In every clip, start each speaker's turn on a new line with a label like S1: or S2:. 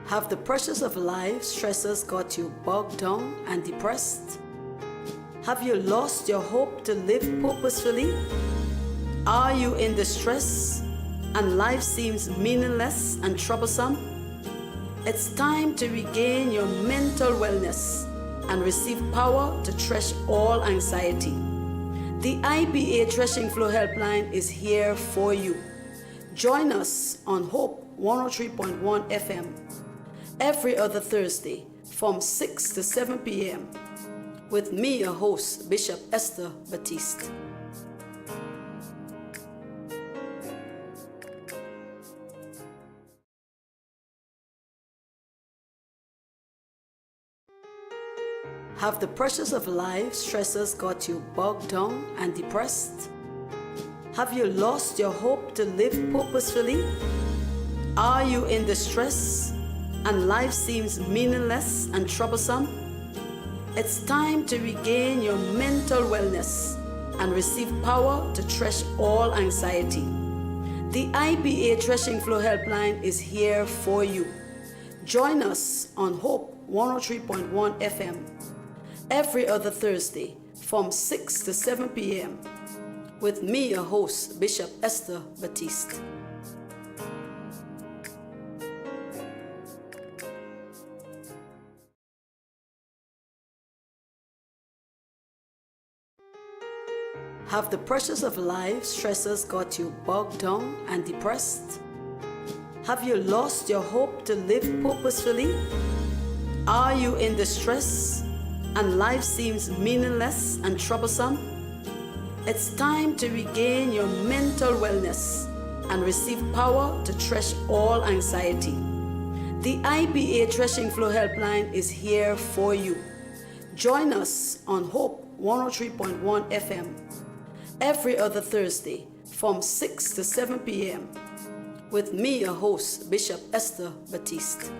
S1: Have the pressures of life stresses got you bogged down and depressed? Have you lost your hope to live purposefully? Are you in distress and life seems meaningless and troublesome? It's time to regain your mental wellness and receive power to thresh all anxiety. The IBA Threshing Flow Helpline is here for you. Join us on Hope 103.1 FM every other Thursday from 6 to 7 p.m. with me, your host, Bishop Esther Baptiste. Have the pressures of life stresses got you bogged down and depressed? Have you lost your hope to live purposefully? Are you in distress and life seems meaningless and troublesome? It's time to regain your mental wellness and receive power to thresh all anxiety. The IBA Threshing Flow Helpline is here for you. Join us on Hope 103.1 FM every other Thursday from 6 to 7 p.m. with me, your host, Bishop Esther Baptiste. Have the pressures of life stresses got you bogged down and depressed? Have you lost your hope to live purposefully? Are you in distress and life seems meaningless and troublesome? It's time to regain your mental wellness and receive power to thresh all anxiety. The IBA Threshing Flow Helpline is here for you. Join us on Hope 103.1 FM every other Thursday from 6 to 7 p.m. with me, your host, Bishop Esther Baptiste.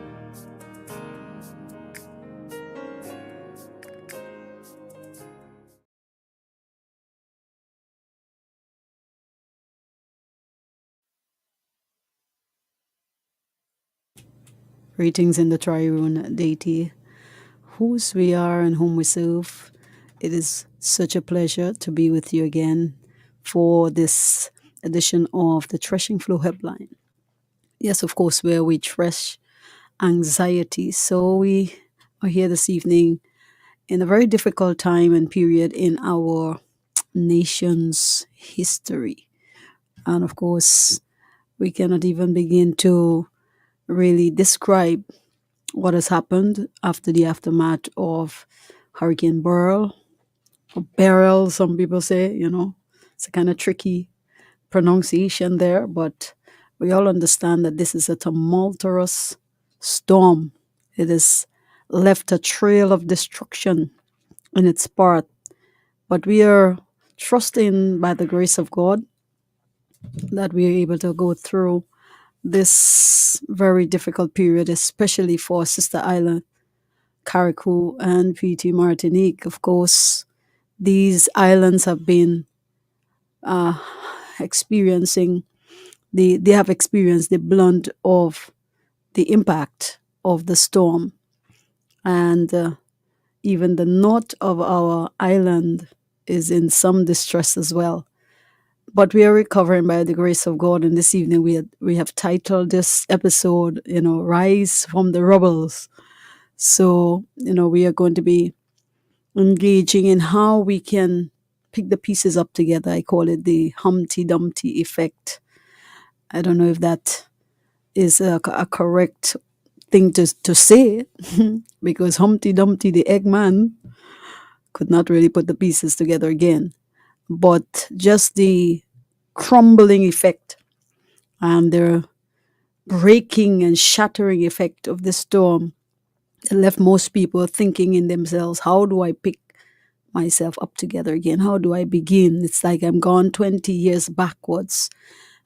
S1: Greetings in the Triune Deity, whose we are and whom we serve. It is such a pleasure to be with you again for this edition of the Threshing Flow Helpline. Yes, of course, where we thresh anxiety. So we are here this evening in a very difficult time and period in our nation's history. And of course, we cannot even begin to really describe what has happened after the aftermath of Hurricane Beryl, or Beryl, some people say, it's a kind of tricky pronunciation there, but we all understand that this is a tumultuous storm. It has left a trail of destruction in its path, but we are trusting by the grace of God that we are able to go through this very difficult period, especially for Sister Island, Carriacou, and PT Martinique. Of course, these islands have been experiencing they have experienced the blunt of the impact of the storm, and even the north of our island is in some distress as well. But we are recovering by the grace of God, and this evening we have titled this episode, Rise from the Rubbles. So, we are going to be engaging in how we can pick the pieces up together. I call it the Humpty Dumpty effect. I don't know if that is a correct thing to say, because Humpty Dumpty, the Eggman, could not really put the pieces together again. But just the crumbling effect and the breaking and shattering effect of the storm left most people thinking in themselves, how do I pick myself up together again? How do I begin? It's like I'm gone 20 years backwards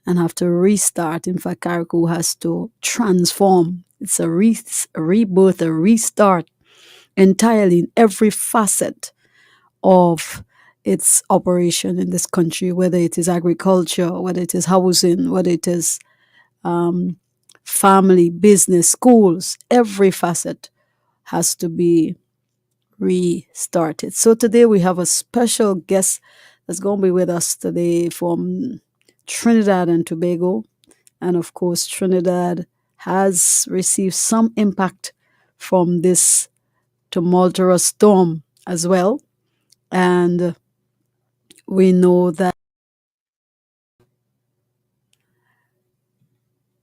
S1: and have to restart. In fact, Carriacou has to transform. It's a rebirth, a restart entirely in every facet of its operation in this country, whether it is agriculture, whether it is housing, whether it is family, business, schools, every facet has to be restarted. So today we have a special guest that's going to be with us today from Trinidad and Tobago. And of course, Trinidad has received some impact from this tumultuous storm as well. And we know that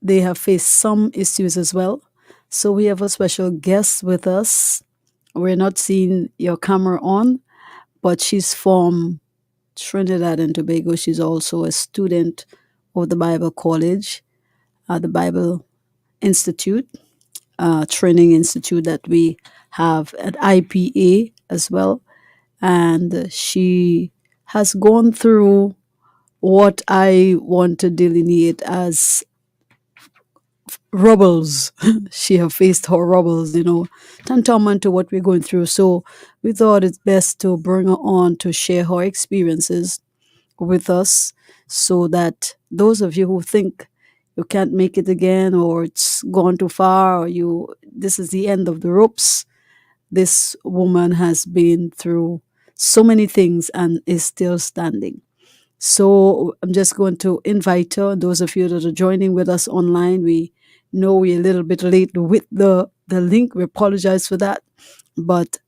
S1: they have faced some issues as well. So we have a special guest with us. We're not seeing your camera on, but she's from Trinidad and Tobago. She's also a student of the Bible College, the Bible Institute, training institute that we have at IPA as well. And she has gone through what I want to delineate as rubbles. She have faced her rubbles, tantamount to what we're going through. So we thought it's best to bring her on to share her experiences with us so that those of you who think you can't make it again or it's gone too far or you this is the end of the ropes, this woman has been through so many things and is still standing. So I'm just going to invite her. Those of you that are joining with us online, we know we're a little bit late with the link. We apologize for that, but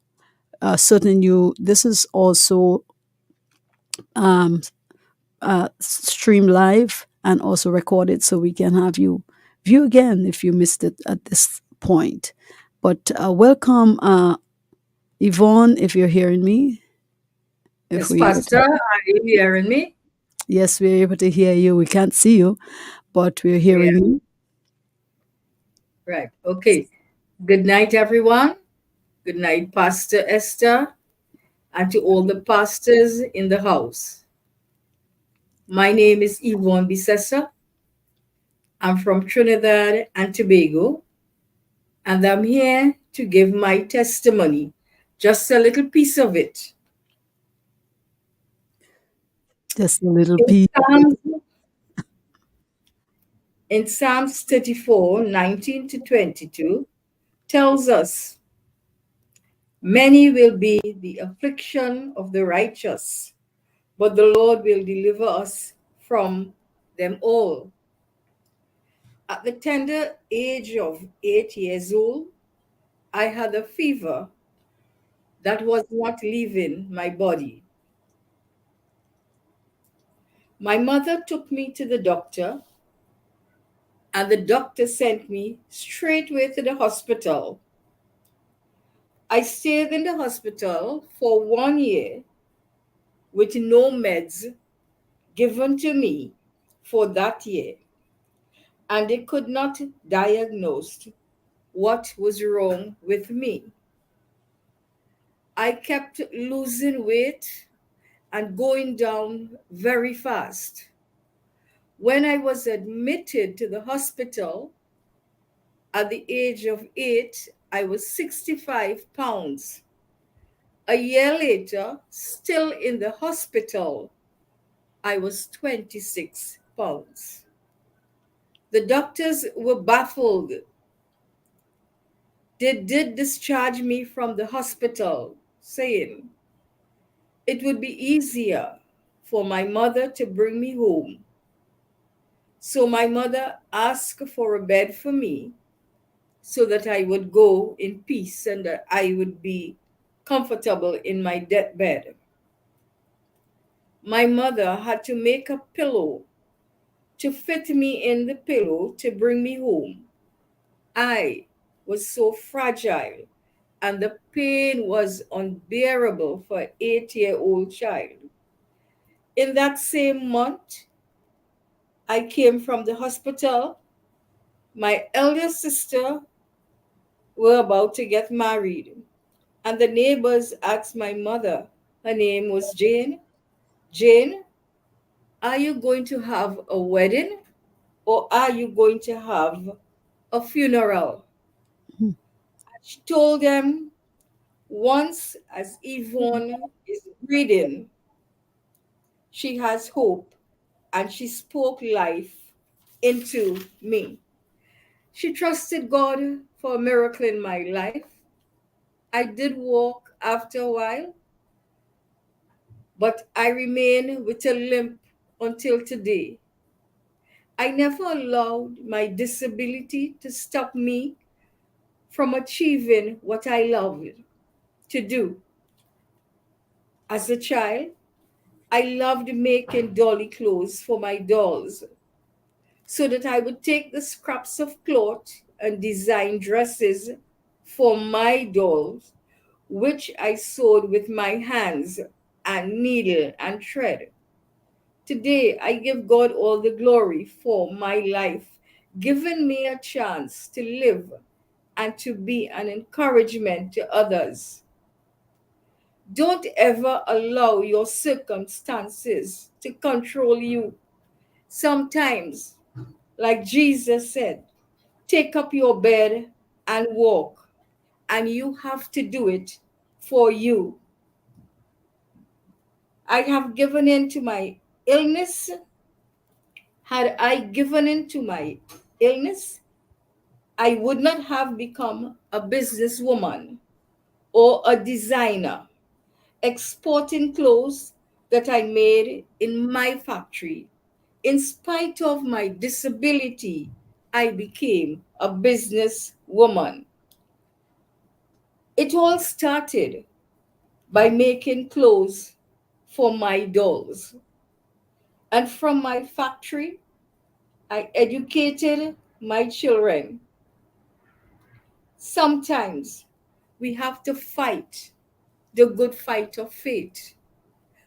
S1: certainly this is also um, stream live and also recorded, so we can have you view again if you missed it at this point. But welcome, Yvonne, if you're hearing me. If
S2: Yes,
S1: we're able
S2: Pastor,
S1: to,
S2: are you hearing me?
S1: yes, we're able to hear you. We can't see you, but we're
S2: Yeah,
S1: hearing you.
S2: right. Okay. Good night, everyone. Good night, Pastor Esther, and to all the pastors in the house. My name is Yvonne Becessar. I'm from Trinidad and Tobago, and I'm here to give my testimony, just a little piece of it.
S1: Just a little
S2: In
S1: piece.
S2: Psalms, in Psalms 34, 19 to 22, tells us, many will be the affliction of the righteous, but the Lord will deliver us from them all. At the tender age of 8 years old, I had a fever that was not leaving my body. My mother took me to the doctor, and the doctor sent me straightway to the hospital. I stayed in the hospital for 1 year with no meds given to me for that year, and they could not diagnose what was wrong with me. I kept losing weight and going down very fast. When I was admitted to the hospital at the age of 8, I was 65 pounds. A year later, still in the hospital, I was 26 pounds. The doctors were baffled. They did discharge me from the hospital, saying it would be easier for my mother to bring me home. So my mother asked for a bed for me so that I would go in peace and that I would be comfortable in my deathbed. My mother had to make a pillow to fit me in the pillow to bring me home. I was so fragile and the pain was unbearable for an 8-year-old child. In that same month, I came from the hospital. My elder sister were about to get married, and the neighbors asked my mother, her name was Jane, Jane, are you going to have a wedding or are you going to have a funeral? She told them, once as Yvonne is breathing, she has hope, and she spoke life into me. She trusted God for a miracle in my life. I did walk after a while, but I remain with a limp until today. I never allowed my disability to stop me from achieving what I loved to do. As a child, I loved making dolly clothes for my dolls so that I would take the scraps of cloth and design dresses for my dolls, which I sewed with my hands and needle and thread. Today, I give God all the glory for my life, giving me a chance to live and to be an encouragement to others. Don't ever allow your circumstances to control you. Sometimes, like Jesus said, take up your bed and walk, and you have to do it for you. I have given in to my illness. Had I given in to my illness, I would not have become a businesswoman or a designer, exporting clothes that I made in my factory. In spite of my disability, I became a businesswoman. It all started by making clothes for my dolls. And from my factory, I educated my children. Sometimes we have to fight the good fight of faith.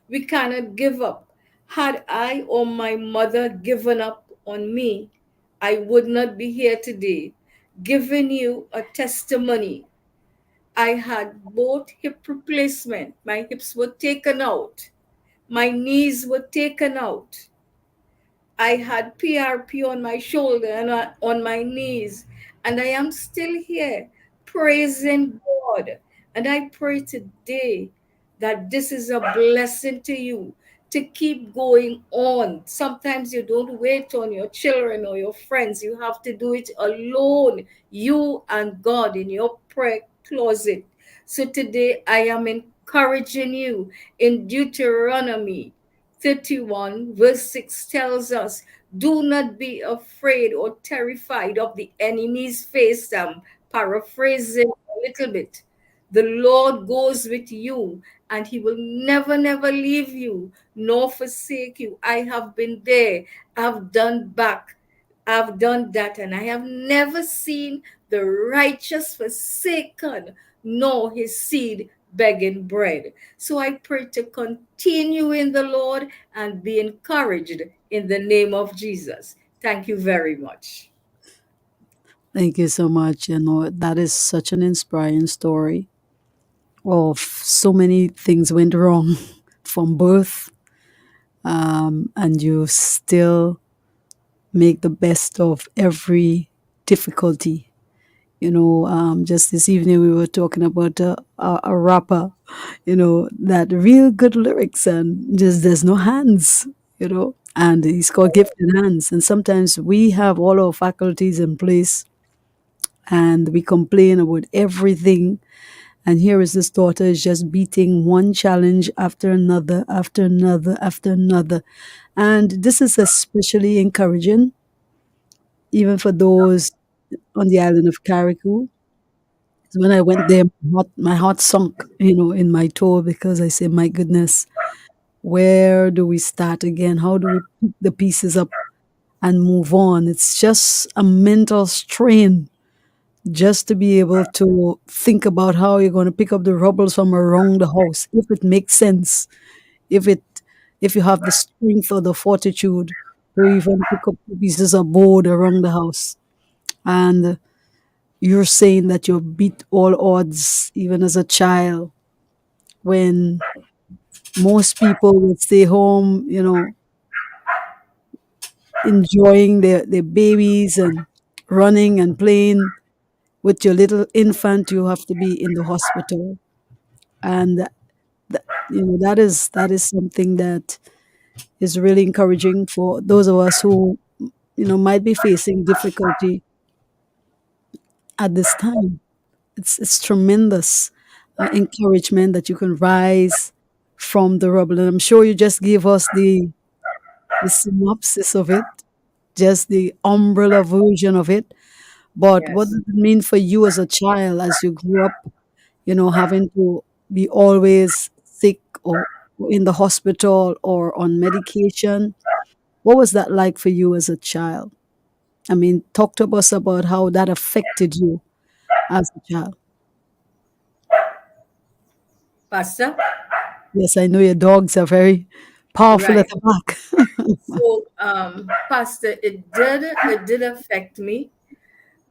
S2: We cannot give up. Had I or my mother given up on me, I would not be here today giving you a testimony. I had both hip replacement. My hips were taken out. My knees were taken out. I had PRP on my shoulder and on my knees, and I am still here praising God. And I pray today that this is a blessing to you to keep going on. Sometimes you don't wait on your children or your friends, you have to do it alone, you and God in your prayer closet. So today I am encouraging you in Deuteronomy 31, verse 6 tells us, do not be afraid or terrified of the enemy's face. I'm paraphrasing a little bit. The Lord goes with you, and he will never, never leave you nor forsake you. I have been there, I've done back, I've done that, and I have never seen the righteous forsaken, nor his seed begging bread. So I pray to continue in the Lord and be encouraged in the name of Jesus. Thank you very much.
S1: Thank you so much. You know, that is such an inspiring story of so many things went wrong from birth, and you still make the best of every difficulty. You know, just this evening we were talking about a rapper, you know, that real good lyrics and just there's no hands, you know, and he's called gifted hands. And sometimes we have all our faculties in place and we complain about everything. And here is this daughter is just beating one challenge after another, after another, after another. And this is especially encouraging, even for those on the island of Carriacou. So when I went there, my heart sunk, you know, in my toe because I say, my goodness, where do we start again? How do we pick the pieces up and move on? It's just a mental strain just to be able to think about how you're going to pick up the rubbles from around the house, if it makes sense, if it if you have the strength or the fortitude to even pick up the pieces of board around the house. And you're saying that you beat all odds even as a child when most people would stay home, you know, enjoying their babies and running and playing with your little infant. You have to be in the hospital. And you know, that is something that is really encouraging for those of us who, you know, might be facing difficulty at this time. It's tremendous encouragement that you can rise from the rubble. And I'm sure you just gave us the synopsis of it, just the umbrella version of it. But what
S2: Yes.
S1: does it mean for you as a child as you grew up, having to be always sick or in the hospital or on medication? What was that like for you as a child? I mean, talk to us about how that affected you as a child.
S2: Pastor?
S1: Yes, I know your dogs are very powerful at
S2: Right.
S1: the back.
S2: So, Pastor, it did affect me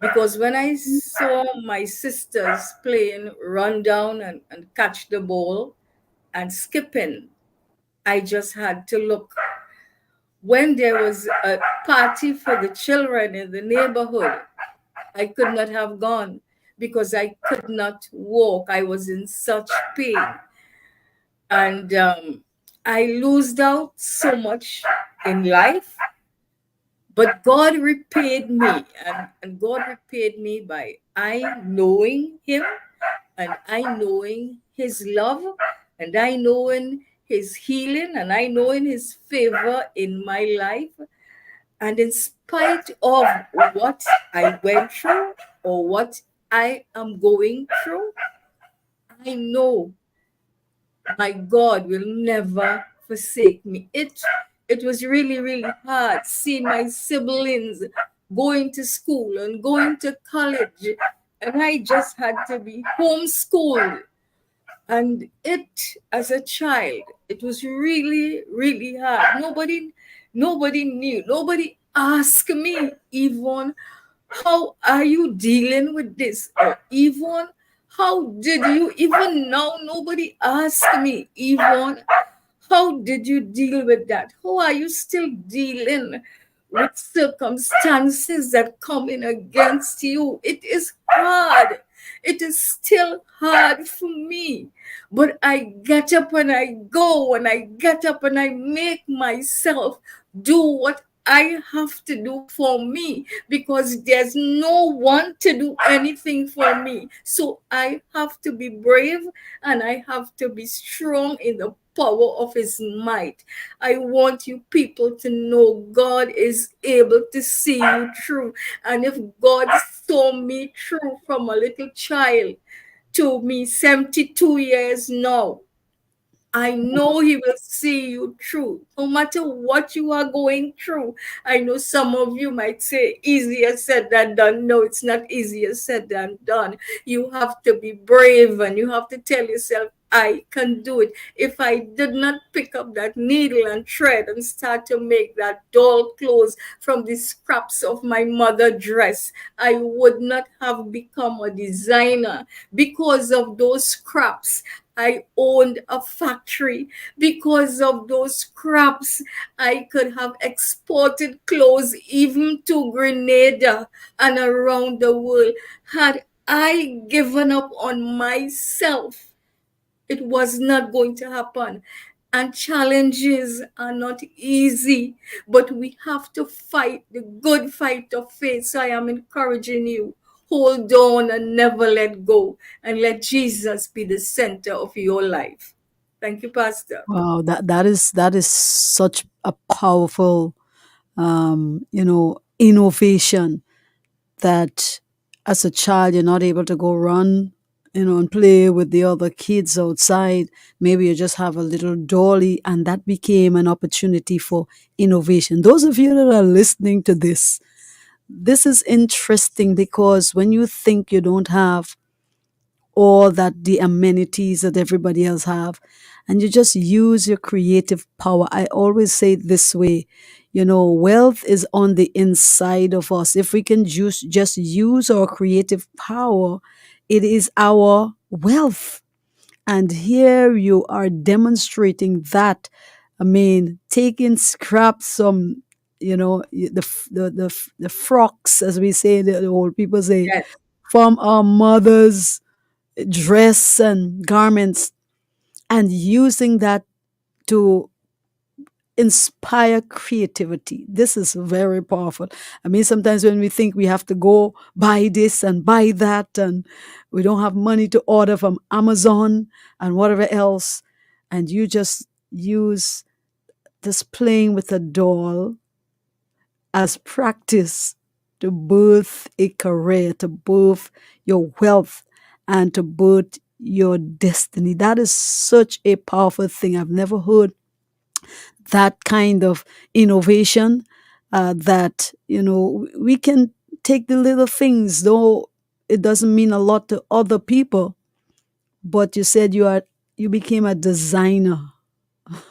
S2: because when I saw my sisters playing run down and catch the ball and skipping, I just had to look. When there was a party for the children in the neighborhood, I could not have gone because I could not walk. I was in such pain. And I lost out so much in life, but God repaid me. And God repaid me by I knowing Him and I knowing His love and I knowing His healing and I knowing His favor in my life. And in spite of what I went through or what I am going through, I know my God will never forsake me. It was really, really hard seeing my siblings going to school and going to college. And I just had to be homeschooled. And it, as a child, it was really, really hard. Nobody knew. Nobody asked me, Yvonne, how are you dealing with this? Or Yvonne, how did you, even now, nobody asked me, Yvonne, how did you deal with that? How are you still dealing with circumstances that come in against you? It is hard. It is still hard for me. But I get up and I go and I get up and I make myself do what I have to do for me because there's no one to do anything for me. So I have to be brave and I have to be strong in the power of His might. I want you people to know God is able to see you through. And if God saw me through from a little child to me 72 years now, I know He will see you through, no matter what you are going through. I know some of you might say, easier said than done. No, it's not easier said than done. You have to be brave and you have to tell yourself, I can do it. If I did not pick up that needle and thread and start to make that doll clothes from the scraps of my mother's dress, I would not have become a designer. Because of those scraps, I owned a factory. Because of those scraps, I could have exported clothes even to Grenada and around the world. Had I given up on myself, it was not going to happen. And challenges are not easy, but we have to fight the good fight of faith. So I am encouraging you, hold on and never let go, and let Jesus be the center of your life. Thank you, Pastor.
S1: Wow, that is such a powerful innovation that as a child you're not able to go run, and play with the other kids outside. Maybe you just have a little dolly, and that became an opportunity for innovation. Those of you that are listening to this is interesting because when you think you don't have all that the amenities that everybody else have, and you just use your creative power. I always say it this way, wealth is on the inside of us. If we can just use our creative power, it is our wealth. And here you are demonstrating that. I mean, taking scraps from, the frocks, as we say, the old people say,
S2: Yes,
S1: from our mothers' dress and garments, and using that to inspire creativity. This is very powerful. I mean, sometimes when we think we have to go buy this and buy that, and we don't have money to order from Amazon and whatever else, and you just use this playing with a doll as practice to birth a career, to birth your wealth, and to birth your destiny. That is such a powerful thing. I've never heard that kind of innovation, that, we can take the little things, though it doesn't mean a lot to other people, but you said you became a designer.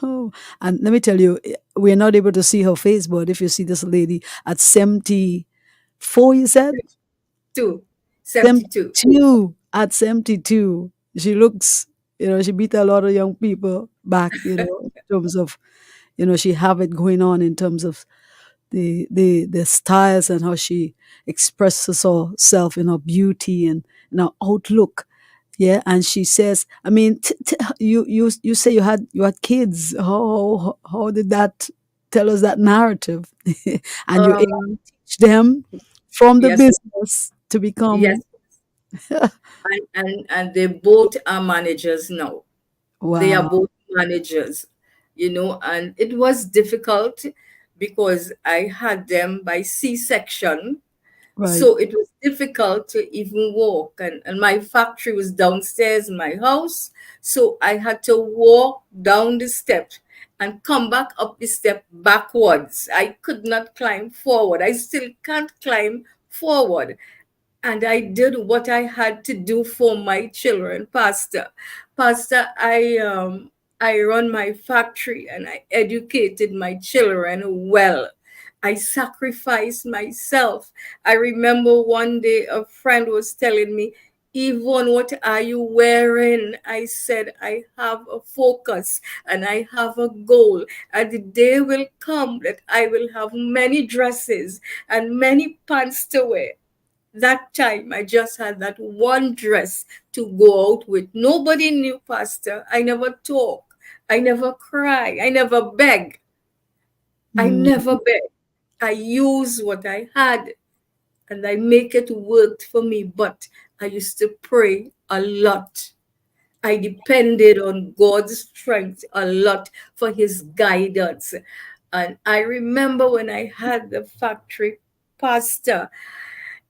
S1: Oh, and let me tell you, we're not able to see her face, but if you see this lady at 74, you said?
S2: 2, 72.
S1: 72. At 72, she looks, she beat a lot of young people back, in terms of, she have it going on in terms of the styles and how she expresses herself in her beauty and in her outlook. Yeah, and she says, I mean, you say you had kids. How did that tell us that narrative? And you
S2: Um,
S1: teach them from the
S2: yes,
S1: business to
S2: yes,
S1: become
S2: and they both are managers now. They are
S1: wow,
S2: both managers, and it was difficult because I had them by C-section.
S1: right.
S2: So it was difficult to even walk. And my factory was downstairs in my house. So I had to walk down the steps and come back up the step backwards. I could not climb forward. I still can't climb forward. And I did what I had to do for my children, Pastor. Pastor, I run my factory and I educated my children well. I sacrificed myself. I remember one day a friend was telling me, Yvonne, what are you wearing? I said, I have a focus and I have a goal. And the day will come that I will have many dresses and many pants to wear. That time I just had that one dress to go out with. Nobody knew, Pastor. I never talk. I never cry. I never beg. I
S1: Mm,
S2: never beg. I use what I had and I make it work for me. But I used to pray a lot. I depended on God's strength a lot for his guidance. And I remember when I had the factory, Pastor,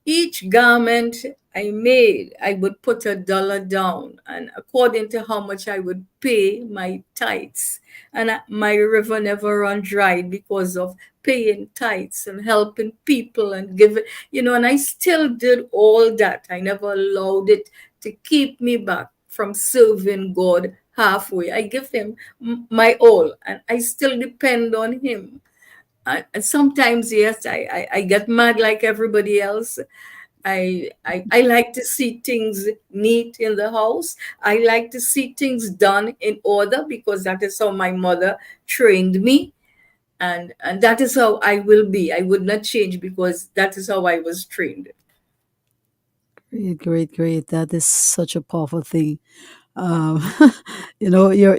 S2: each garment I made, I would put $1 down, and according to how much I would pay my tithes. And my river never run dry because of paying tithes and helping people and giving, and I still did all that. I never allowed it to keep me back from serving God halfway. I give him my all, and I still depend on him. And sometimes, yes, I get mad like everybody else. I like to see things neat in the house. I like to see things done in order because that is how my mother trained me. And that is how I will be. I would not change because that is how I was trained.
S1: great, great, great. That is such a powerful thing. Um, you're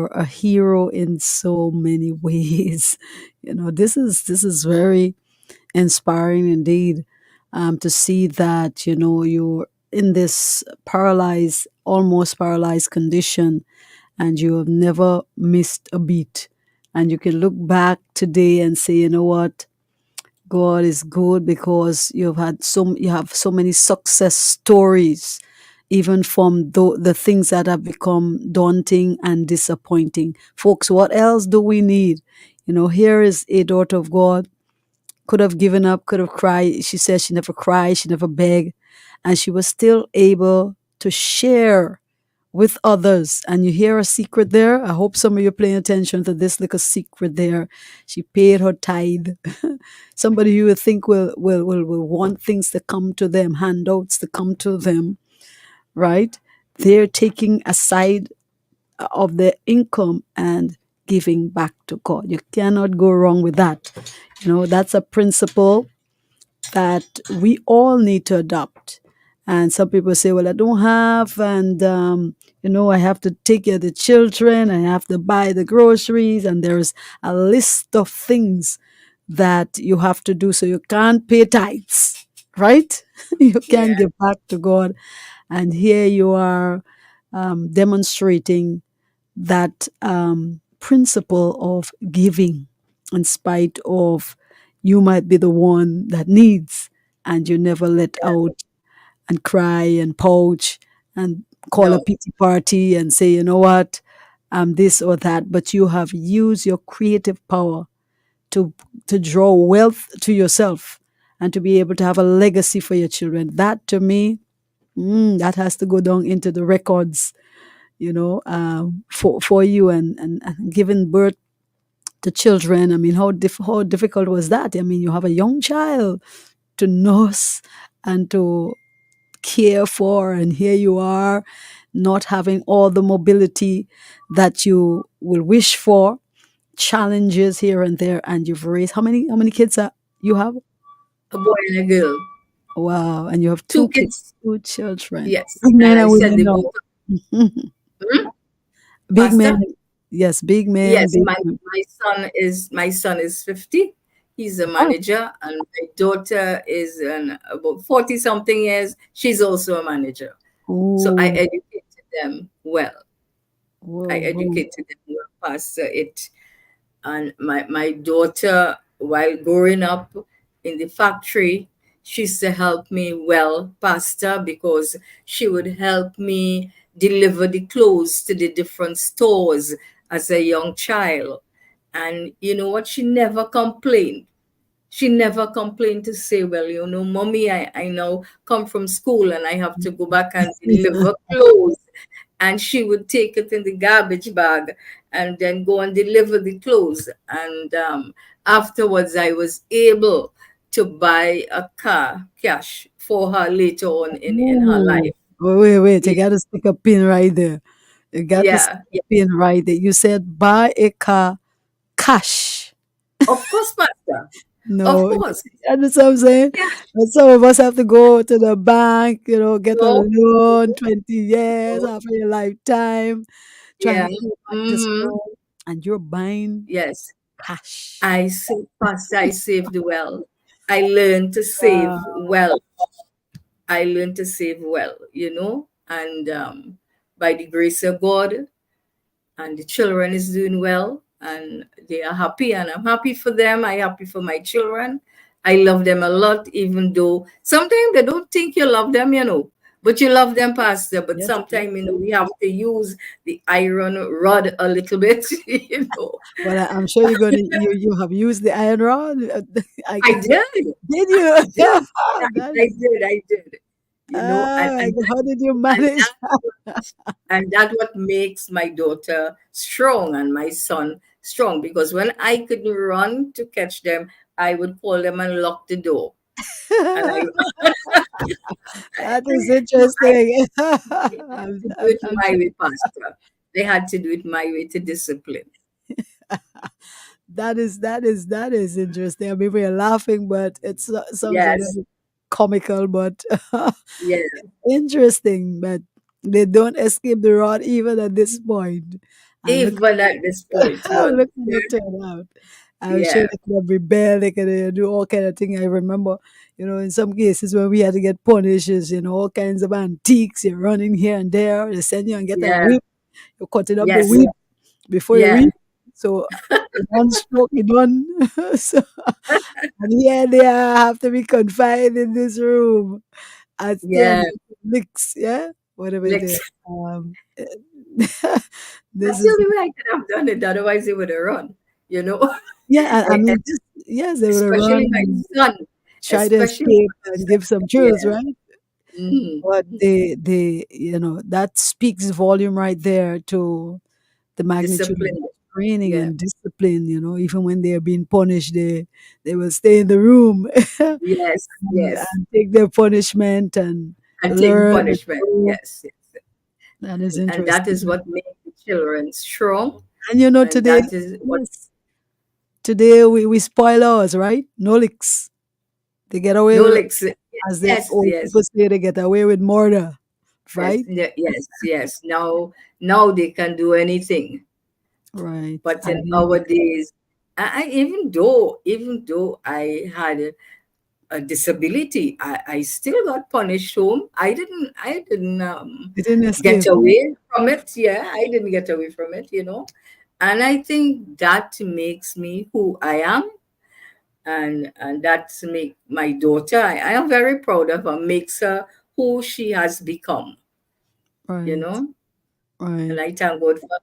S1: a hero in so many ways. This is very inspiring indeed, to see that you're in this paralyzed, almost paralyzed condition, and you have never missed a beat, and you can look back today and say, you know what, God is good, because you have so many success stories, even from the things that have become daunting and disappointing. Folks, what else do we need? Here is a daughter of God, could have given up, could have cried. She says she never cried, she never begged, and she was still able to share with others. And you hear a secret there. I hope some of you are paying attention to this little secret there. She paid her tithe. Somebody you would think will want things to come to them, handouts to come to them, right? They're taking aside of their income and giving back to God. You cannot go wrong with that. That's a principle that we all need to adopt. And some people say, well, I don't have, and I have to take care of the children, I have to buy the groceries, and there's a list of things that you have to do. So you can't pay tithes, right? You can't
S2: Yeah.
S1: give back to God. And here you are demonstrating that principle of giving in spite of you might be the one that needs, and you never let out and cry and poach and call a
S2: No.
S1: pity party and say, you know what, I'm this or that, but you have used your creative power to draw wealth to yourself and to be able to have a legacy for your children. That to me, that has to go down into the records, for you, and giving birth to children. I mean, how difficult was that? I mean, you have a young child to nurse and to care for, and here you are not having all the mobility that you will wish for, challenges here and there, and you've raised how many kids you have?
S2: A boy and a girl.
S1: Wow, and you have
S2: Two
S1: two kids,
S2: kids.
S1: two children,
S2: Yes.
S1: big
S2: And
S1: men
S2: I
S1: and
S2: said
S1: women
S2: they
S1: now.
S2: both. Hmm?
S1: Big men,
S2: Pastor?
S1: yes, big men,
S2: Yes,
S1: big
S2: my son is 50. He's a
S1: oh,
S2: manager, and my daughter is about 40 something years. She's also a manager. So I
S1: oh,
S2: educated them well. I
S1: whoa, whoa.
S2: educated them well, Pastor. It And my daughter, while growing up in the factory, she used to help me well, Pastor, because she would help me deliver the clothes to the different stores as a young child. And you know what? She never complained. She never complained to say, well, mommy, I now come from school and I have to go back and deliver clothes. And she would take it in the garbage bag and then go and deliver the clothes. And afterwards, I was able to buy a car cash for her later on in her
S1: Ooh.
S2: life.
S1: Wait, you
S2: Yeah,
S1: got to stick a pin right there. You got to stick
S2: yeah,
S1: a
S2: yeah.
S1: pin right there. You said buy a car cash.
S2: Of course, Pastor. Of
S1: No, you
S2: course.
S1: understand what I'm saying?
S2: Cash.
S1: But some of us have to go to the bank, get a
S2: No,
S1: loan, 20 years,
S2: no.
S1: half of your lifetime, trying
S2: Yeah.
S1: to pay back this
S2: Hmm.
S1: loan, and you're buying
S2: Yes.
S1: cash.
S2: I saved, Pastor. I saved well. I learned to
S1: Wow.
S2: save well. I learned to save well, and by the grace of God, and the children is doing well, and they are happy, and I'm happy for them. I'm happy for my children. I love them a lot, even though sometimes they don't think you love them, but you love them, Pastor. But
S1: Yes, yes.
S2: sometimes, we have to use the iron rod a little bit,
S1: Well, I'm sure you have used the iron rod. I
S2: I
S1: can tell.
S2: did.
S1: Did
S2: I
S1: you?
S2: did.
S1: That
S2: I
S1: is,
S2: did. I did.
S1: oh my God, how did you
S2: And
S1: manage?
S2: that's what makes my daughter strong and my son strong, because when I couldn't run to catch them, I would call them and lock the door. And
S1: That is
S2: I
S1: interesting.
S2: they had
S1: I'm,
S2: to do
S1: I'm,
S2: it
S1: I'm
S2: my
S1: sure
S2: way, Pastor. They had to do it my way to discipline.
S1: that is interesting. I mean, we're laughing, but sounds a
S2: Yes,
S1: little comical, but
S2: yeah.
S1: interesting. But they don't escape the rod even at this point. And look,
S2: Even at this point, you
S1: look how they
S2: understand?
S1: turn out. I'm sure
S2: Yeah,
S1: they could have rebelled, they could do all kind of thing. I remember, in some cases when we had to get punishes, all kinds of antiques. You're running here and there. They send you and get a
S2: yeah,
S1: whip. You're cutting up the
S2: yes,
S1: whip before you
S2: yeah,
S1: reap. So one stroke, you done. So, and here they are, have to be confined in this room and stay
S2: yeah.
S1: and get licks, yeah? Whatever it is.
S2: Next,
S1: Um, this
S2: that's the
S1: is,
S2: only way I could have done it. Otherwise, they would have run, you know.
S1: yeah, I
S2: And
S1: mean, yes, they would have run
S2: especially my
S1: and
S2: son,
S1: try to
S2: especially
S1: escape
S2: my
S1: and
S2: son.
S1: give some
S2: Yeah.
S1: chills, right?
S2: Mhm.
S1: But that speaks volume right there to the magnitude of
S2: Discipline.
S1: training
S2: Yeah.
S1: and discipline. Even when they are being punished, they will stay in the room
S2: Yes. Yes.
S1: and take their punishment and
S2: And take
S1: learn and
S2: punishment.
S1: grow.
S2: Yes. Yes.
S1: That is
S2: And that is
S1: interesting.
S2: what makes the children strong.
S1: And
S2: And
S1: today,
S2: that is what,
S1: yes, today we spoil ours, right? No licks. They get away
S2: no
S1: with
S2: licks.
S1: as the
S2: Yes,
S1: old
S2: yes,
S1: people say, they get away with murder,
S2: yes,
S1: right?
S2: yes, yes. Now they can do anything.
S1: Right.
S2: But
S1: I
S2: in
S1: hear
S2: our
S1: you.
S2: days, even though I had a disability, I still got punished home. I didn't
S1: You didn't
S2: get
S1: escape.
S2: away from it. Yeah, I didn't get away from it. And I think that makes me who I am, and that's make my daughter. I am very proud of her. Makes her who she has become. You
S1: Right.
S2: know,
S1: Right.
S2: and I thank God for her.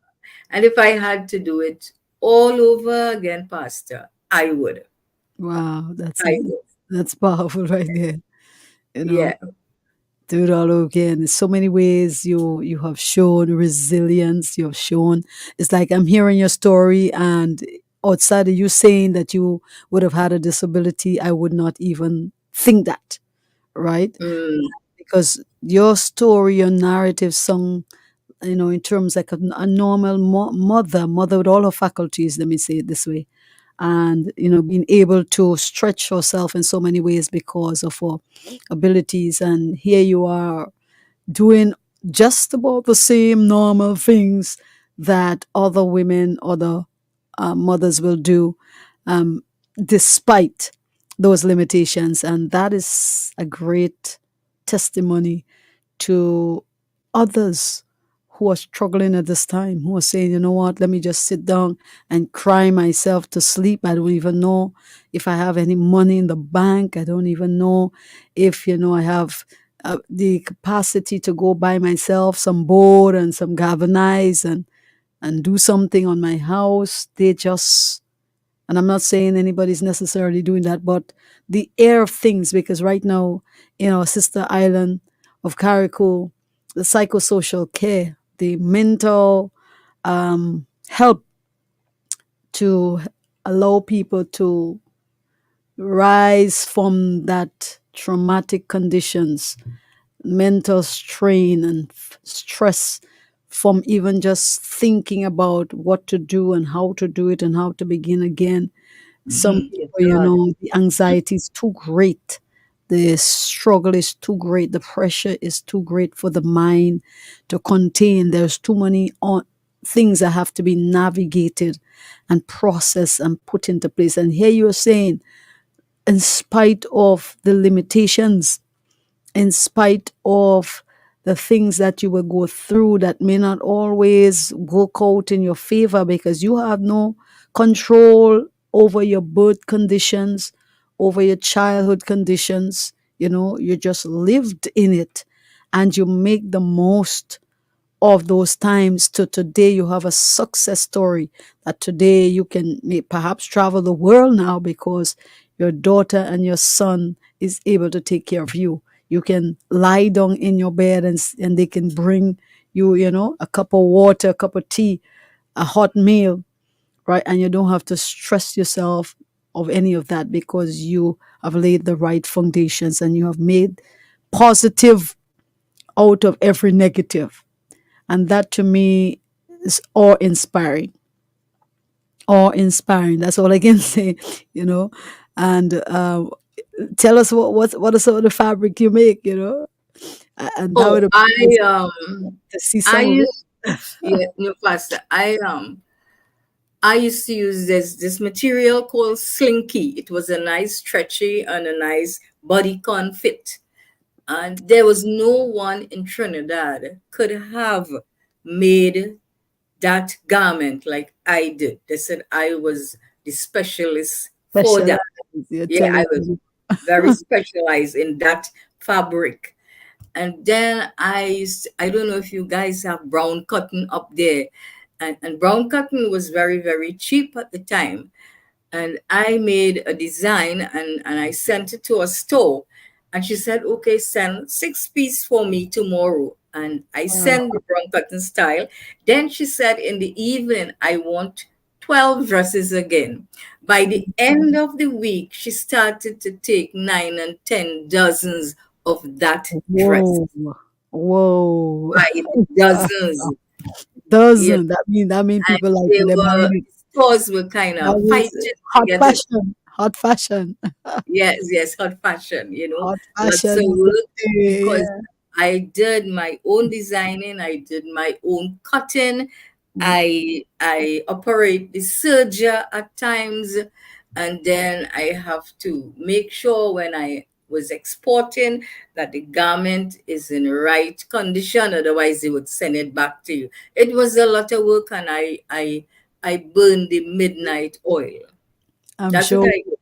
S2: And if I had to do it all over again, Pastor, I would.
S1: Wow.
S2: I would.
S1: That's powerful right there. You know,
S2: Yeah.
S1: do it all over again. There's so many ways you have shown resilience. You have shown. It's like I'm hearing your story, and outside of you saying that you would have had a disability, I would not even think that. Right?
S2: Mm,
S1: Because your story, your narrative, song, in terms like a normal mother with all her faculties. Let me say it this way, and being able to stretch herself in so many ways because of her abilities, and here you are doing just about the same normal things that other women, other mothers will do, um, despite those limitations. And that is a great testimony to others who are struggling at this time, who are saying, you know what, let me just sit down and cry myself to sleep. I don't even know if I have any money in the bank. I don't even know if, I have the capacity to go buy myself some board and some galvanize and do something on my house. They just, and I'm not saying anybody's necessarily doing that, but the air of things, because right now in our sister island of Carriacou, the psychosocial care, the mental help to allow people to rise from that traumatic conditions, mental strain and stress from even just thinking about what to do and how to do it and how to begin again. Some
S2: yes,
S1: people,
S2: God.
S1: the anxiety is too great. The struggle is too great. The pressure is too great for the mind to contain. There's too many things that have to be navigated and processed and put into place. And here you're saying, in spite of the limitations, in spite of the things that you will go through that may not always work out in your favor because you have no control over your birth conditions, over your childhood conditions. You just lived in it and you make the most of those times to today. You have a success story that today you can perhaps travel the world now because your daughter and your son is able to take care of you. You can lie down in your bed and they can bring you, a cup of water, a cup of tea, a hot meal, right? And you don't have to stress yourself of any of that because you have laid the right foundations and you have made positive out of every negative. And that to me is awe inspiring. Awe inspiring. That's all I can say, you know. And tell us what are some of the fabric you make, and that would
S2: Oh,
S1: be nice to see
S2: I
S1: some of it.
S2: used yeah, no, Pastor. I used to use this material called slinky. It was a nice stretchy and a nice bodycon fit. And there was no one in Trinidad could have made that garment like I did. They said I was the specialist for
S1: Specialized.
S2: that.
S1: You're
S2: Yeah, I
S1: telling
S2: was
S1: me.
S2: very specialized in that fabric. And then I don't know if you guys have brown cotton up there. And brown cotton was very, very cheap at the time. And I made a design and I sent it to a store. And she said, okay, send 6 piece for me tomorrow. And I
S1: Wow.
S2: sent the brown cotton style. Then she said, in the evening, I want 12 dresses again. By the end of the week, she started to take 9 and 10 dozens of that dress.
S1: Whoa. Whoa.
S2: By the dozens.
S1: Doesn't that mean
S2: And
S1: people like
S2: they
S1: it? They're
S2: were
S1: buying it.
S2: stores were kind
S1: That
S2: of
S1: was
S2: fighting to
S1: hot
S2: get it.
S1: fashion. Hot fashion.
S2: Yes, yes, hot fashion,
S1: Hot
S2: lots of
S1: fashion is the
S2: work
S1: thing.
S2: because
S1: Yeah.
S2: I did my own designing, I did my own cutting,
S1: Mm.
S2: I operate the serger at times, and then I have to make sure when I was exporting that the garment is in right condition, otherwise they would send it back to you. It was a lot of work, and I burned the midnight oil.
S1: I'm
S2: That's what
S1: sure
S2: I do.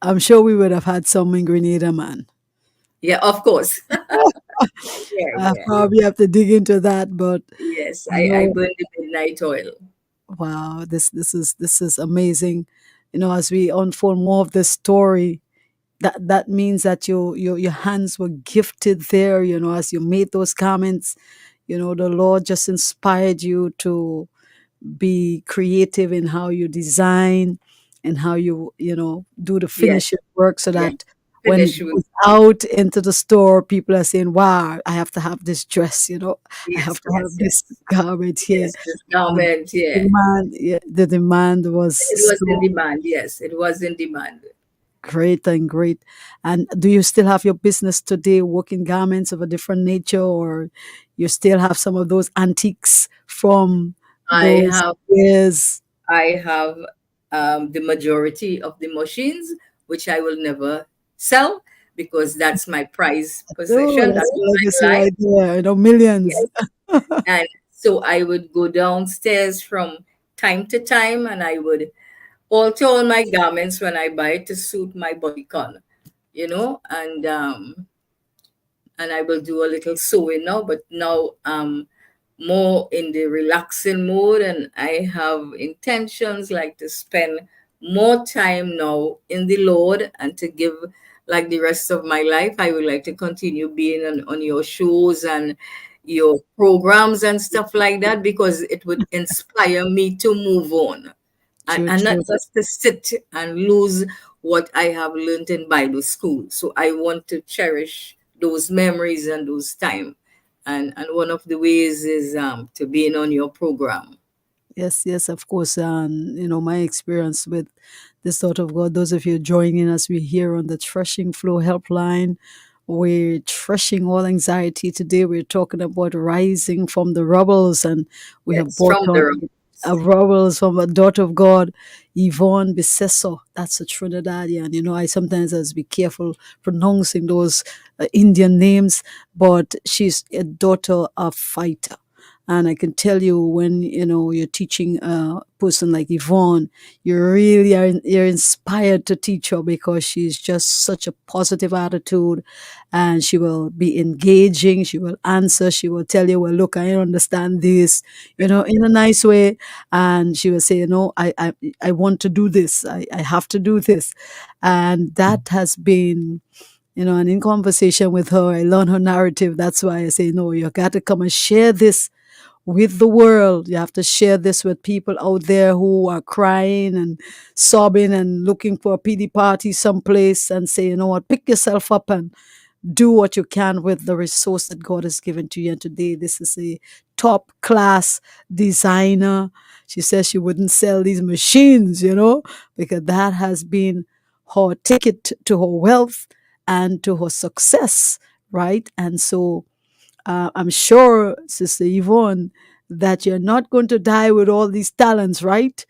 S1: I'm sure we would have had some in Grenada, man.
S2: Yeah, of course. Yeah,
S1: I
S2: yeah.
S1: probably have to dig into that, but
S2: Yes,
S1: I
S2: I
S1: know.
S2: burn the midnight oil.
S1: Wow, this is amazing. As we unfold more of this story, that means that your hands were gifted there. As you made those garments, the Lord just inspired you to be creative in how you design and how you do the
S2: Yes,
S1: finishing work, so
S2: yeah.
S1: that when it
S2: Finish with
S1: goes out into the store, people are saying, wow, I have to have this dress, I have
S2: yes,
S1: to have
S2: yes,
S1: this
S2: yes.
S1: garment here.
S2: Yes, this
S1: And
S2: garment, yeah.
S1: the demand was
S2: It was in
S1: so
S2: demand, yes. It was in demand.
S1: great and great. And do you still have your business today, working garments of a different nature, or you still have some of those antiques from
S2: I
S1: those
S2: have
S1: years?
S2: I have the majority of the machines, which I will never sell because that's my prized
S1: Oh,
S2: possession.
S1: that's
S2: That's
S1: a
S2: what
S1: legacy
S2: I like.
S1: right there. Millions.
S2: Yes. And so I would go downstairs from time to time and I would alter all my garments when I buy to suit my bodycon, and I will do a little sewing now, but now more in the relaxing mode, and I have intentions like to spend more time now in the Lord and to give like the rest of my life. I would like to continue being on your shows and your programs and stuff like that because it would inspire me to move on
S1: True,
S2: and not
S1: true.
S2: just to sit and lose what I have learned in Bible school. So I want to cherish those memories and those time. And one of the ways is to being on your program.
S1: Yes, yes, of course. And my experience with this thought of God, those of you joining us, we're here on the Threshing Flow Helpline. We're threshing all anxiety today. We're talking about rising from the rubbles, and we have
S2: Yes,
S1: brought
S2: from
S1: on
S2: the
S1: a rubbles from a daughter of God, Yvonne Becessar. That's a Trinidadian. I sometimes have to be careful pronouncing those Indian names, but she's a daughter of fighter. And I can tell you, when you're teaching a person like Yvonne, you really you're inspired to teach her, because she's just such a positive attitude, and she will be engaging. She will answer. She will tell you, "Well, look, I understand this," in a nice way, and she will say, I want to do this. I have to do this," and that has been. And in conversation with her, I learned her narrative. That's why I say, no, you got to come and share this with the world. You have to share this with people out there who are crying and sobbing and looking for a pity party someplace, and say, pick yourself up and do what you can with the resource that God has given to you. And today, this is a top class designer. She says she wouldn't sell these machines, because that has been her ticket to her wealth and to her success, right? And so, I'm sure, Sister Yvonne, that you're not going to die with all these talents, right?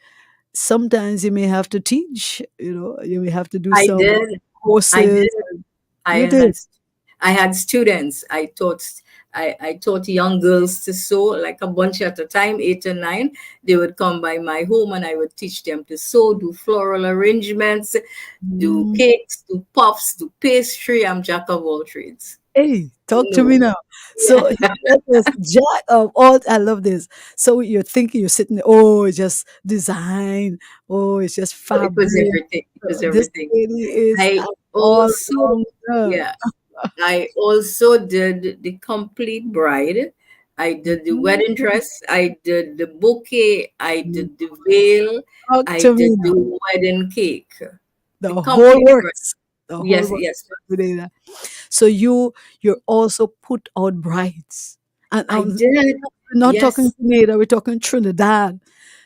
S1: Sometimes you may have to teach, you may have to do
S2: I
S1: some
S2: did. I
S1: courses.
S2: did. I
S1: You did.
S2: had I had students. I taught young girls to sew like a bunch at a time, 8 or 9. They would come by my home and I would teach them to sew, do floral arrangements, do
S1: Mm.
S2: cakes, do puffs, do pastry. I'm jack of all trades.
S1: Hey, talk to me
S2: No.
S1: now. So
S2: Yeah.
S1: that was jack of all. I love this. So you're thinking, you're sitting there, oh, it's just design. Oh, it's just
S2: It was
S1: fabric.
S2: everything. It was
S1: This
S2: everything.
S1: lady is
S2: I
S1: an all
S2: also,
S1: rounder.
S2: yeah, I also did the complete bride. I did the
S1: Mhm.
S2: wedding dress. I did the bouquet. I
S1: Mm.
S2: did the veil.
S1: Talk
S2: I
S1: to me
S2: did
S1: now.
S2: the wedding cake. The
S1: The whole
S2: complete bride.
S1: works. The whole
S2: Yes,
S1: works.
S2: yes.
S1: Today. So you're also put out brides. And
S2: I
S1: we're
S2: did.
S1: not talking
S2: Yes.
S1: Grenada, we're talking Trinidad.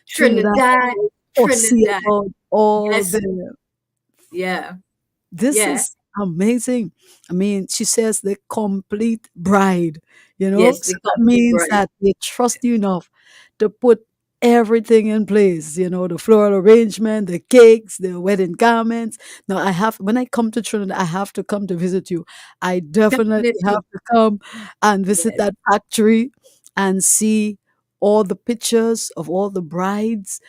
S1: Trinidad
S2: Trinidad.
S1: fussy
S2: Trinidad.
S1: about all
S2: Yes.
S1: the
S2: Yeah.
S1: This
S2: Yeah.
S1: is amazing. I mean, she says the complete bride, you know?
S2: Yes,
S1: So
S2: the
S1: that
S2: complete
S1: means
S2: bride.
S1: that they trust you enough to put everything in place, the floral arrangement, the cakes, the wedding garments. Now, when I come to Trinidad, I have to come to visit you. I definitely have
S2: Definitely.
S1: to come and visit
S2: Yes.
S1: that factory and see all the pictures of all the brides.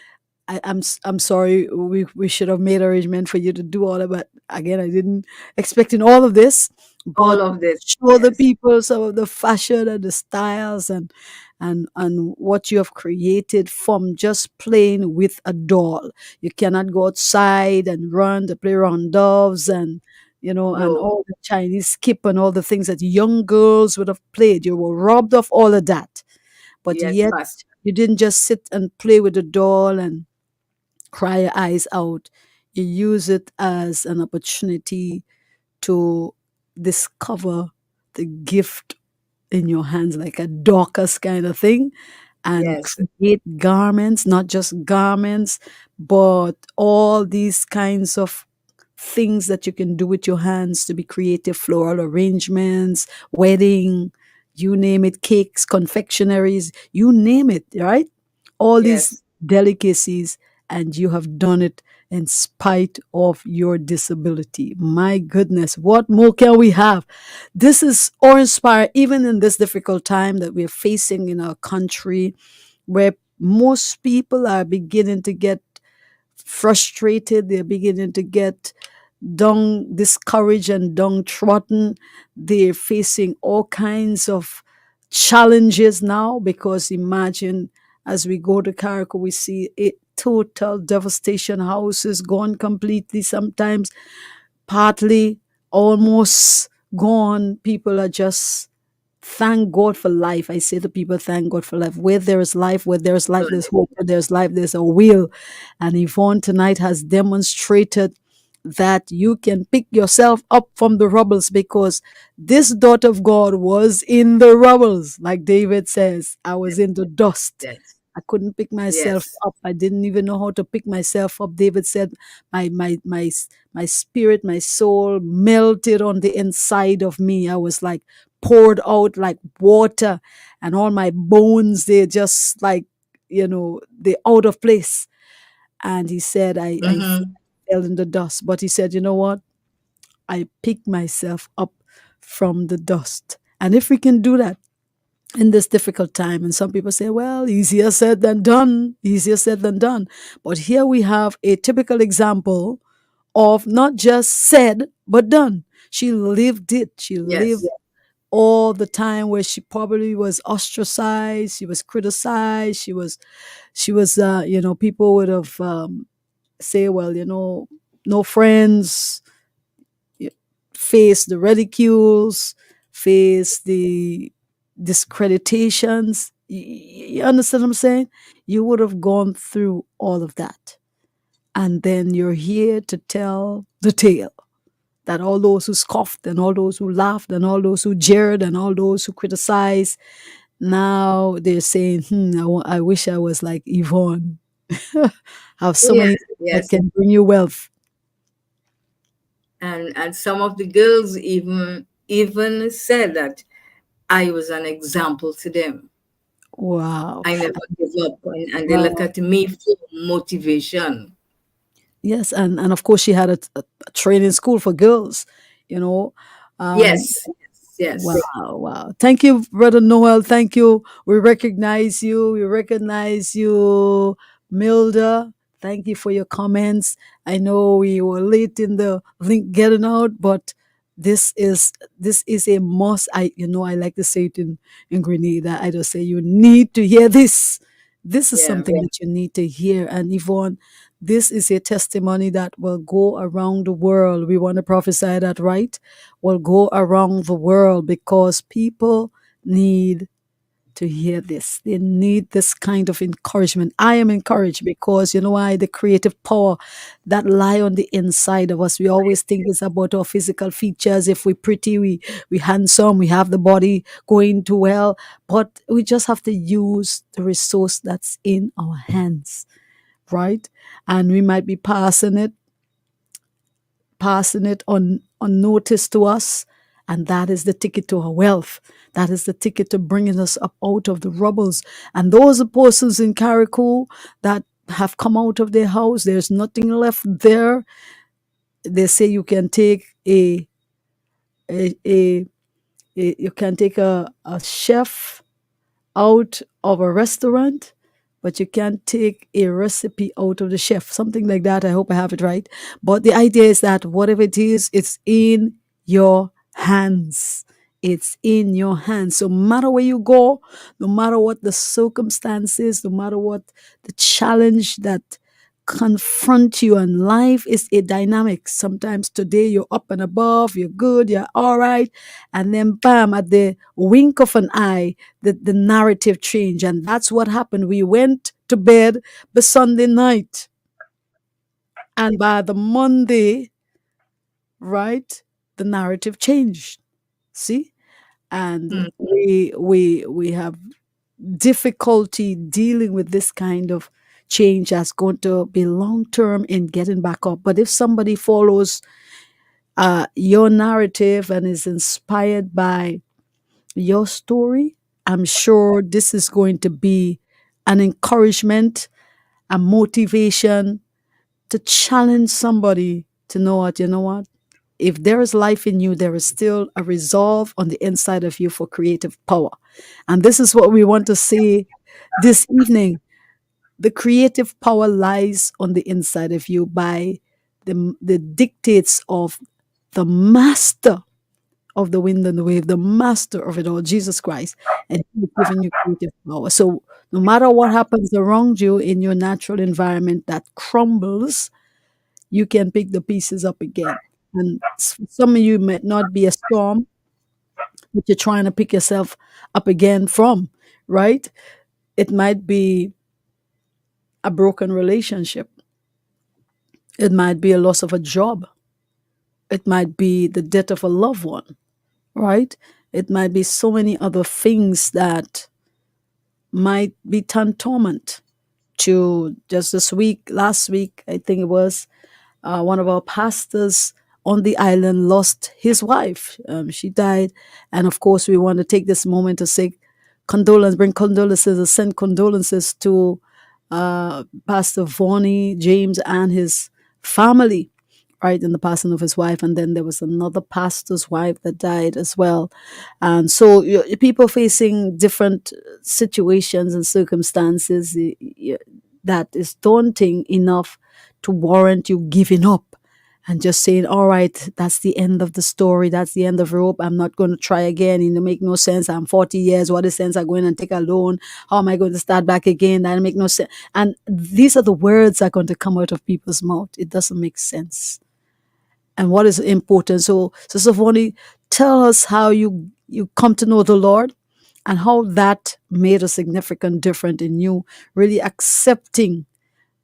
S1: I'm sorry. We should have made arrangement for you to do all of it. Again, I didn't expecting all of this,
S2: All
S1: but
S2: of this.
S1: show the
S2: Yes.
S1: people some of the fashion and the styles and what you have created from just playing with a doll. You cannot go outside and run to play around doves and
S2: No.
S1: all the Chinese skip and all the things that young girls would have played. You were robbed of all of that, but
S2: Yes,
S1: yet
S2: Pastor.
S1: you didn't just sit and play with the doll and cry your eyes out. You use it as an opportunity to discover the gift in your hands, like a Dorcas kind of thing, and
S2: Yes.
S1: create garments, not just garments, but all these kinds of things that you can do with your hands to be creative, floral arrangements, wedding, you name it, cakes, confectionaries, you name it, right? All these
S2: Yes.
S1: delicacies, and you have done it in spite of your disability. My goodness, what more can we have? This is awe inspiring, even in this difficult time that we're facing in our country, where most people are beginning to get frustrated, they're beginning to get discouraged and downtrodden. They're facing all kinds of challenges now because imagine as we go to Carriacou, we see a total devastation, houses gone completely, sometimes partly almost gone. People are just thank God for life. I say to people, thank God for life. Where there is life, there's hope. Where there's life, there's a will. And Yvonne tonight has demonstrated that you can pick yourself up from the rubbles because this daughter of God was in the rubbles. Like David says, I was in the dust.
S2: Yes.
S1: I couldn't pick myself
S2: Yes.
S1: up. I didn't even know how to pick myself up. David said, my spirit, my soul melted on the inside of me. I was like poured out like water, and all my bones, they're just like, they're out of place. And he said, I
S2: Mm-hmm.
S1: fell in the dust. But he said, you know what? I picked myself up from the dust. And if we can do that in this difficult time, and some people say, well, easier said than done, easier said than done. But here we have a typical example of not just said, but done. She lived it. She lived
S2: Yes.
S1: all the time where she probably was ostracized, she was criticized, people would have say, well, no friends, y- face the ridicules, face the discreditations. You understand what I'm saying? You would have gone through all of that. And then you're here to tell the tale that all those who scoffed and all those who laughed and all those who jeered and all those who criticized, now they're saying, I wish I was like Yvonne. Have so
S2: Yeah.
S1: many things that
S2: Yes.
S1: can bring you wealth.
S2: And some of the girls even said that I was an example to them.
S1: Wow.
S2: I never give up, and they look
S1: Wow.
S2: at me for motivation.
S1: Yes, and of course she had a training school for girls, you know. Um,
S2: Yes. Yes.
S1: Wow, wow. Thank you, Brother Noel. Thank you. We recognize you. We recognize you, Milda. Thank you for your comments. I know we were late in the link getting out, but this is a must. I like to say it in Grenada. I just say you need to hear this. This is
S2: Yeah.
S1: something that you need to hear. And Yvonne, this is a testimony that will go around the world. We want to prophesy that, right? Will go around the world because people need to hear this. They need this kind of encouragement. I am encouraged because you know why? The creative power that lie on the inside of us. We always think it's about our physical features. If we're pretty, we handsome, we have the body going too well. But we just have to use the resource that's in our hands, right? And we might be passing it passing it unnoticed to us. And that is the ticket to our wealth. That is the ticket to bringing us up out of the rubbles. And those are persons in Carriacou that have come out of their house. There's nothing left there. They say you can take a, a, you can take a chef out of a restaurant, but you can't take a recipe out of the chef. Something like that. I hope I have it right. But the idea is that whatever it is, it's in your hands. It's in your hands. So no matter where you go, no matter what the circumstances, no matter what the challenge that confront you, and life is a dynamic. Sometimes today you're up and above, you're good, you're all right, and then bam, at the wink of an eye, the narrative change. And that's what happened. We went to bed the Sunday night, and by the Monday, right, the narrative changed. See? And
S2: Mm.
S1: we have difficulty dealing with this kind of change that's going to be long term in getting back up. But if somebody follows your narrative and is inspired by your story, I'm sure this is going to be an encouragement, a motivation to challenge somebody to know what, you know what? If there is life in you, there is still a resolve on the inside of you for creative power. And this is what we want to say this evening. The creative power lies on the inside of you by the dictates of the master of the wind and the wave, the master of it all, Jesus Christ, and He's giving you creative power. So no matter what happens around you in your natural environment that crumbles, you can pick the pieces up again. And some of you might not be a storm, but you're trying to pick yourself up again from, right? It might be a broken relationship. It might be a loss of a job. It might be the death of a loved one, right? It might be so many other things that might be tantamount to just this week, last week, I think it was, one of our pastors on the island lost his wife. She died. And of course, we want to take this moment to say condolence, bring condolences, or send condolences to Pastor Vonnie James and his family, right, in the passing of his wife. And then there was another pastor's wife that died as well. And so people facing different situations and circumstances that is daunting enough to warrant you giving up and just saying, all right, that's the end of the story. That's the end of rope. I'm not going to try again. It make no sense. I'm 40 years. What is sense? I'm going and take a loan. How am I going to start back again? That make no sense. And these are the words that are going to come out of people's mouth. It doesn't make sense. And what is important? So, Sister Vonnie, tell us how you come to know the Lord and how that made a significant difference in you really accepting,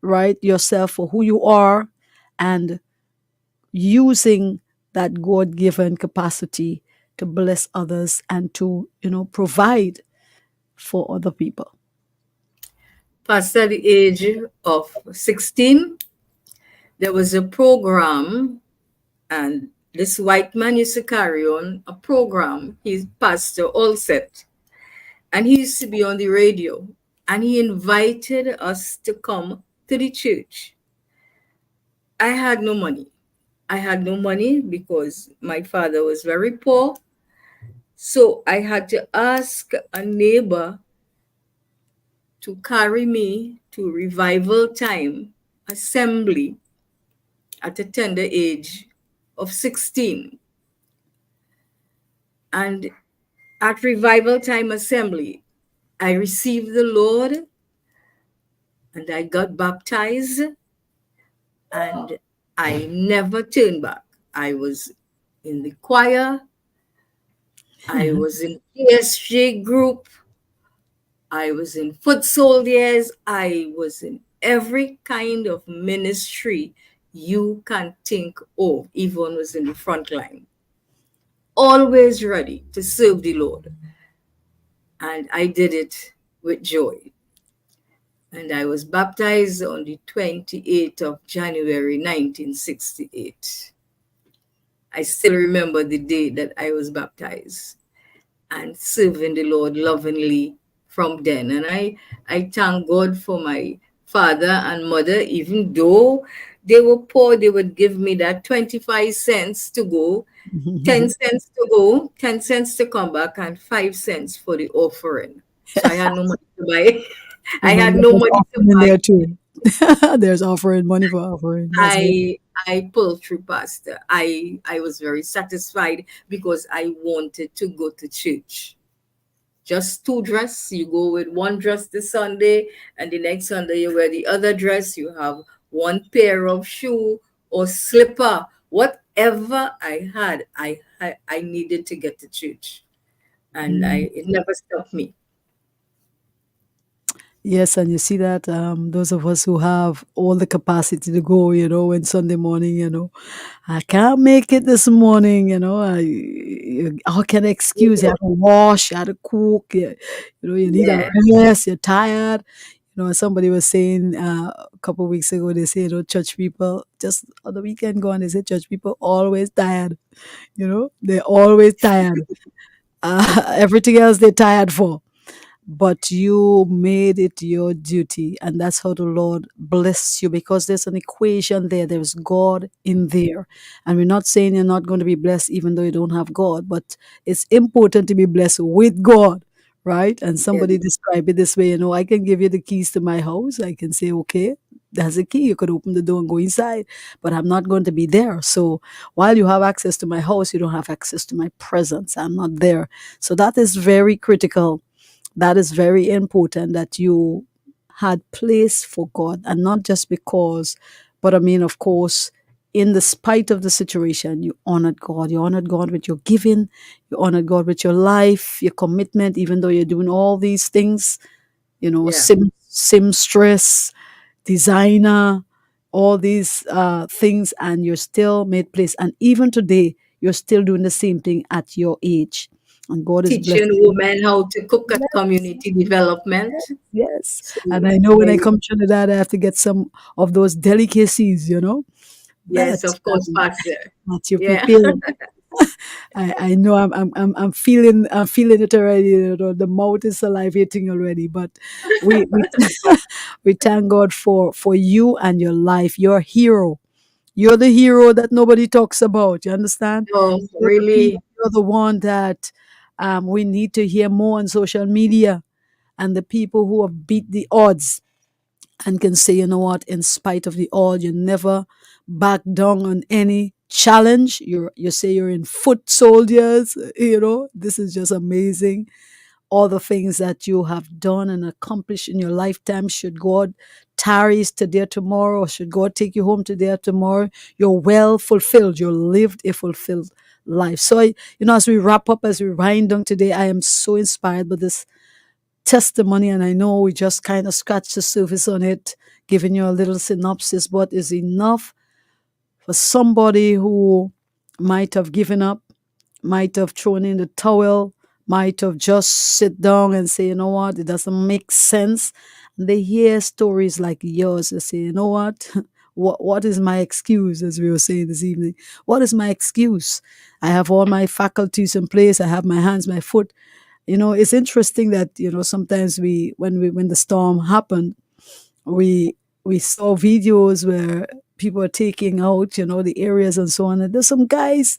S1: right, yourself for who you are and using that God-given capacity to bless others and to, provide for other people.
S2: Past at the age of 16, there was a program, and this white man used to carry on a program. He's Pastor Allset, and he used to be on the radio, and he invited us to come to the church. I had no money. I had no money because my father was very poor. So I had to ask a neighbor to carry me to revival time assembly at a tender age of 16. And at revival time assembly, I received the Lord and I got baptized, and I never turned back. I was in the choir, I was in PSG group, I was in foot soldiers, I was in every kind of ministry you can think of. Yvonne was in the front line, always ready to serve the Lord. And I did it with joy. And I was baptized on the 28th of January 1968. I still remember the day that I was baptized and serving the Lord lovingly from then. And I thank God for my father and mother, even though they were poor, they would give me that 25 cents to go, 10 cents to go, 10 cents to come back, and 5 cents for the offering. So I had no money to buy. I
S1: Remember,
S2: had no
S1: there's
S2: money to
S1: offering in
S2: buy.
S1: there too. There's offering, money for offering. That's right.
S2: I pulled through, Pastor. I was very satisfied because I wanted to go to church. Just two dress. You go with one dress this Sunday, and the next Sunday you wear the other dress. You have one pair of shoe or slipper. Whatever I had, I needed to get to church, and
S1: Mm.
S2: I it never stopped me.
S1: Yes, and you see that those of us who have all the capacity to go, when Sunday morning, I can't make it this morning, how can I excuse? You have to wash, you have to cook, you need a
S2: Yeah,
S1: rest, you're tired. Somebody was saying a couple of weeks ago, they say, church people, just on the weekend gone, they say church people always tired, they're always tired. Everything else they're tired for, but you made it your duty, and that's how the Lord bless you, because there's an equation there. There's God in there, and we're not saying you're not going to be blessed even though you don't have God, but it's important to be blessed with God, right? And
S2: yeah,
S1: somebody described it this way, I can give you the keys to my house. I can say, okay, that's the key, you could open the door and go inside, but I'm not going to be there. So while you have access to my house, you don't have access to my presence. I'm not there. So that is very critical. That is very important, that you had place for God, and not just because, but I mean, of course, in the spite of the situation, you honored God. You honored God with your giving, you honored God with your life, your commitment, even though you're doing all these things,
S2: yeah.
S1: seamstress, designer, all these things, and you're still made place. And even today, you're still doing the same thing at your age. And God is
S2: Teaching
S1: blessing you.
S2: women how to cook at
S1: Yes,
S2: community development.
S1: yes, yes.
S2: So
S1: And I know when
S2: there
S1: I
S2: you
S1: come to Trinidad, I have to get some of those delicacies,
S2: Yes,
S1: that
S2: of course, Pastor.
S1: that you
S2: Yeah.
S1: prepare. I know I'm feeling it already. The mouth is salivating already. But we we thank God for you and your life. You're a hero. You're the hero that nobody talks about. You understand?
S2: Oh,
S1: You're
S2: really?
S1: the one that we need to hear more on social media, and the people who have beat the odds and can say, you know what, in spite of the odds, you never back down on any challenge. You say you're in foot soldiers. This is just amazing. All the things that you have done and accomplished in your lifetime. Should God tarries today or tomorrow, or should God take you home today or tomorrow, you're well fulfilled. You lived a fulfilled life. So, as we wrap up, as we wind down today, I am so inspired by this testimony, and I know we just kind of scratched the surface on it, giving you a little synopsis, but is enough for somebody who might have given up, might have thrown in the towel, might have just sit down and say, you know what, it doesn't make sense. And they hear stories like yours. They say, you know what, what is my excuse, as we were saying this evening? What is my excuse? I have all my faculties in place. I have my hands, my foot. It's interesting that sometimes when the storm happened, we we saw videos where people are taking out the areas and so on, and there's some guys,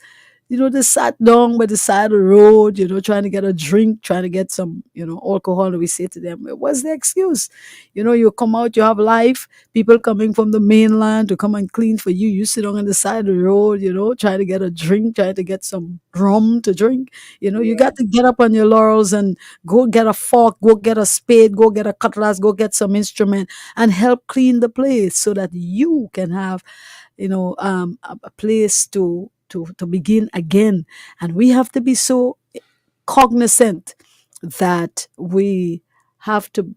S1: they sat down by the side of the road, trying to get a drink, trying to get some alcohol, and we say to them, what's the excuse? You come out, you have life, people coming from the mainland to come and clean for you. You sit on the side of the road, trying to get a drink, trying to get some rum to drink. You
S2: Yeah.
S1: got to get up on your laurels and go get a fork, go get a spade, go get a cutlass, go get some instrument, and help clean the place so that you can have a place to begin again. And we have to be so cognizant that we have to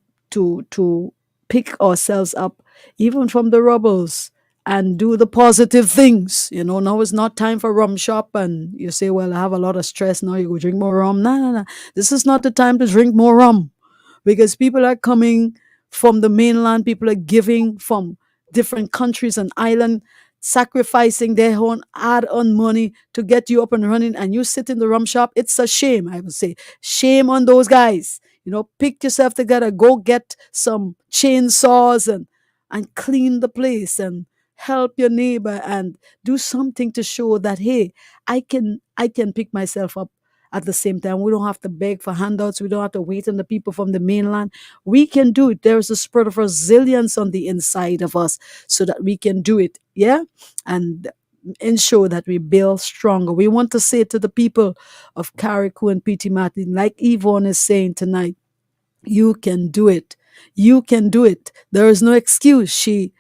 S1: pick ourselves up even from the rubbles and do the positive things. Now is not time for rum shop, and you say, well, I have a lot of stress now, you go drink more rum. No, no, no, this is not the time to drink more rum, because people are coming from the mainland, people are giving from different countries and islands sacrificing their own hard-earned money to get you up and running, and you sit in the rum shop. It's a shame, I would say. Shame on those guys. Pick yourself together, go get some chainsaws and clean the place and help your neighbor and do something to show that, hey, I can pick myself up at the same time. We don't have to beg for handouts. We don't have to wait on the people from the mainland. We can do it. There is a spirit of resilience on the inside of us so that we can do it. Yeah. And ensure that we build stronger. We want to say to the people of Carriacou and P.T. Martin, like Yvonne is saying tonight, you can do it. You can do it. There is no excuse. She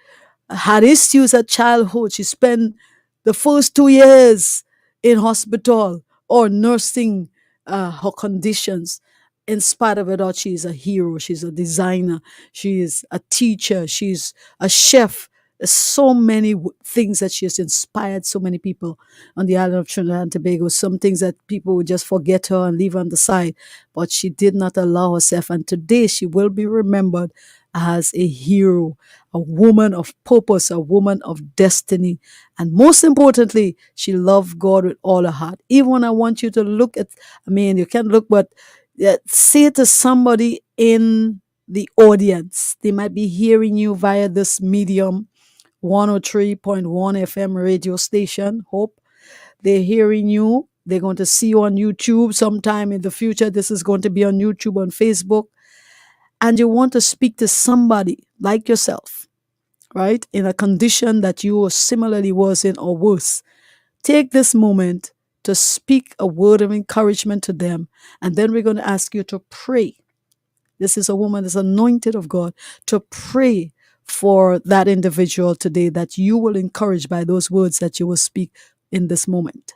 S1: had issues at childhood. She spent the first 2 years in hospital or nursing her conditions. In spite of it all, she's a hero. She's a designer. She is a teacher. She's a chef. There's so many things that she has inspired so many people on the island of Trinidad and Tobago. Some things that people would just forget her and leave on the side. But she did not allow herself. And today she will be remembered as a hero, a woman of purpose, a woman of destiny. And most importantly, she loved God with all her heart. Even I want you to look at, you can't look, but say to somebody in the audience, they might be hearing you via this medium, 103.1 FM radio station, Hope. They're hearing you. They're going to see you on YouTube sometime in the future. This is going to be on YouTube, on Facebook. And you want to speak to somebody like yourself, right, in a condition that you similarly was in or worse. Take this moment to speak a word of encouragement to them. And then we're going to ask you to pray. This is a woman that's anointed of God, to pray for that individual today, that you will encourage by those words that you will speak in this moment.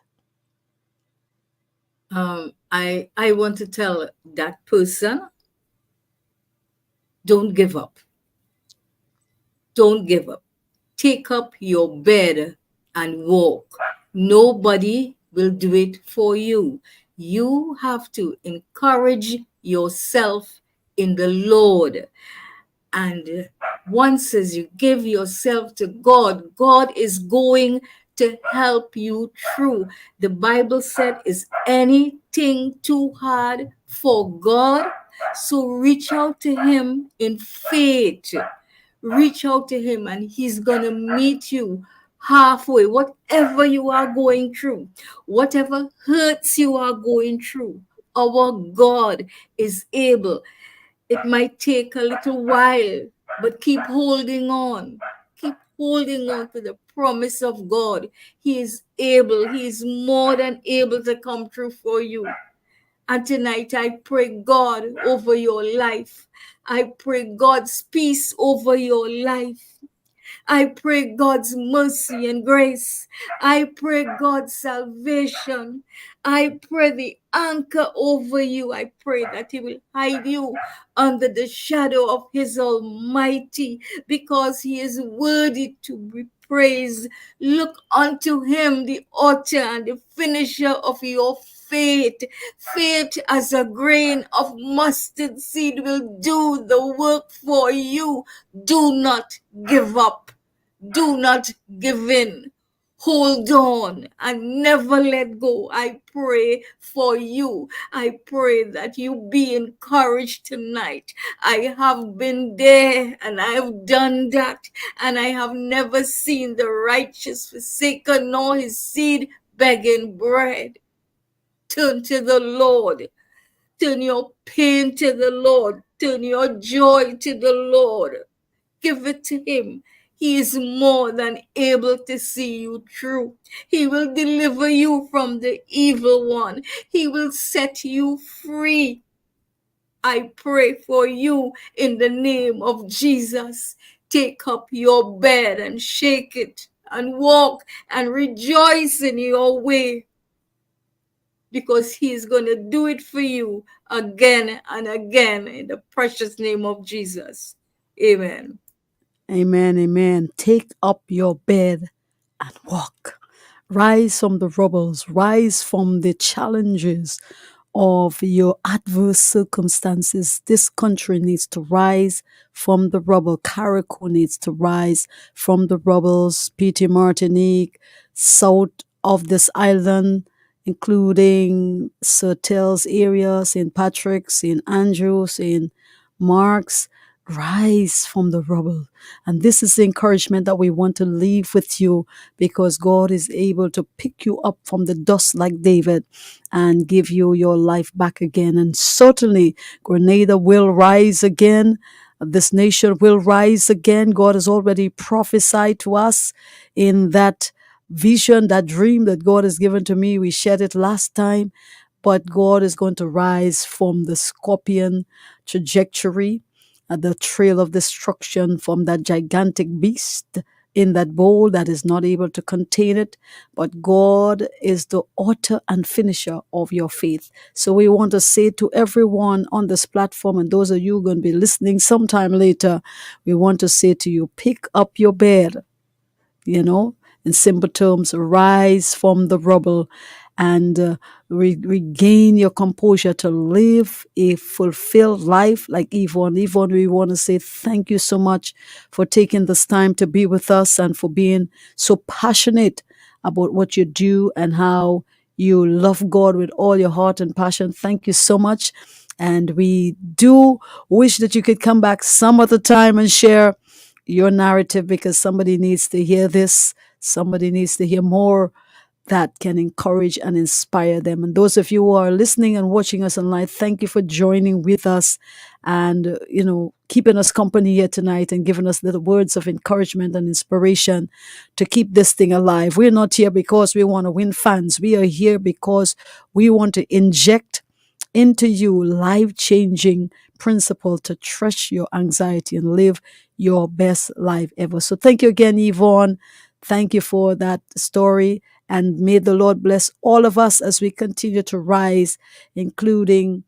S2: I want to tell that person, don't give up. Don't give up. Take up your bed and walk. Nobody will do it for you. You have to encourage yourself in the Lord. And once as you give yourself to God, God is going to help you through. The Bible said, is anything too hard for God? So reach out to him in faith. Reach out to him and he's going to meet you halfway. Whatever you are going through, whatever hurts you are going through, our God is able. It might take a little while, but keep holding on. Keep holding on to the promise of God. He is able. He is more than able to come through for you. And tonight I pray God over your life. I pray God's peace over your life. I pray God's mercy and grace. I pray God's salvation. I pray the anchor over you. I pray that he will hide you under the shadow of his Almighty, because he is worthy to be praised. Look unto him, the author and the finisher of your faith. Faith as a grain of mustard seed will do the work for you. Do not give up. Do not give in. Hold on and never let go. I pray for you. I pray that you be encouraged tonight. I have been there and I have done that, and I have never seen the righteous forsaken nor his seed begging bread. Turn to the Lord. Turn your pain to the Lord. Turn your joy to the Lord. Give it to him. He is more than able to see you through. He will deliver you from the evil one. He will set you free. I pray for you in the name of Jesus. Take up your bed and shake it and walk and rejoice in your way, because he's going to do it for you again and again in the precious name of Jesus. Amen.
S1: Amen, amen. Take up your bed and walk. Rise from the rubbles, rise from the challenges of your adverse circumstances. This country needs to rise from the rubble. Carriacou needs to rise from the rubbles. PT Martinique, south of this island, including Sirtel's area, St. Patrick's, St. Andrews, St. Mark's, rise from the rubble. And this is the encouragement that we want to leave with you, because God is able to pick you up from the dust like David and give you your life back again. And certainly, Grenada will rise again. This nation will rise again. God has already prophesied to us in that vision, that dream that God has given to me. We shared it last time, but God is going to rise from the scorpion trajectory, the trail of destruction, from that gigantic beast in that bowl that is not able to contain it. But God is the author and finisher of your faith. So we want to say to everyone on this platform, and those of you who are going to be listening sometime later, we want to say to you, pick up your bed, in simple terms, rise from the rubble and regain your composure to live a fulfilled life like Yvonne. Yvonne, we want to say thank you so much for taking this time to be with us and for being so passionate about what you do and how you love God with all your heart and passion. Thank you so much. And we do wish that you could come back some other time and share your narrative, because somebody needs to hear this. Somebody needs to hear more that can encourage and inspire them. And those of you who are listening and watching us online, thank you for joining with us and, keeping us company here tonight and giving us little words of encouragement and inspiration to keep this thing alive. We're not here because we want to win fans. We are here because we want to inject into you life-changing principle to crush your anxiety and live your best life ever. So thank you again, Yvonne. Thank you for that story. And may the Lord bless all of us as we continue to rise, including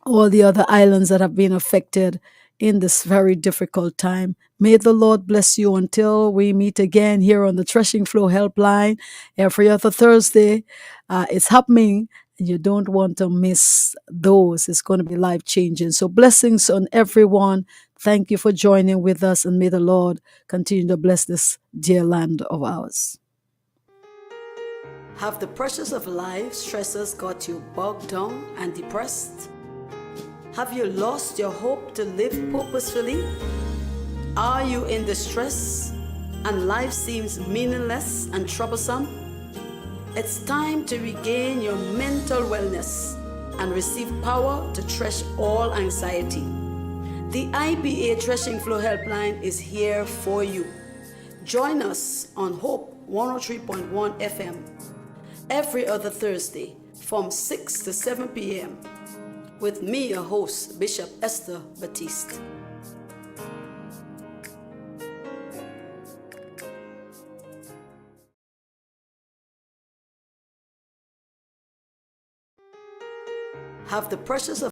S1: all the other islands that have been affected in this very difficult time. May the Lord bless you until we meet again here on the Threshing Flow Helpline every other Thursday. It's happening, and you don't want to miss those. It's going to be life changing. So blessings on everyone. Thank you for joining with us, and may the Lord continue to bless this dear land of ours. Have the pressures of life stresses got you bogged down and depressed? Have you lost your hope to live purposefully? Are you in distress and life seems meaningless and troublesome? It's time to regain your mental wellness and receive power to thresh all anxiety. The IBA Threshing Flow Helpline is here for you. Join us on Hope 103.1 FM every other Thursday from 6 to 7 p.m. with me, your host, Bishop Esther Batiste. Have the pressures of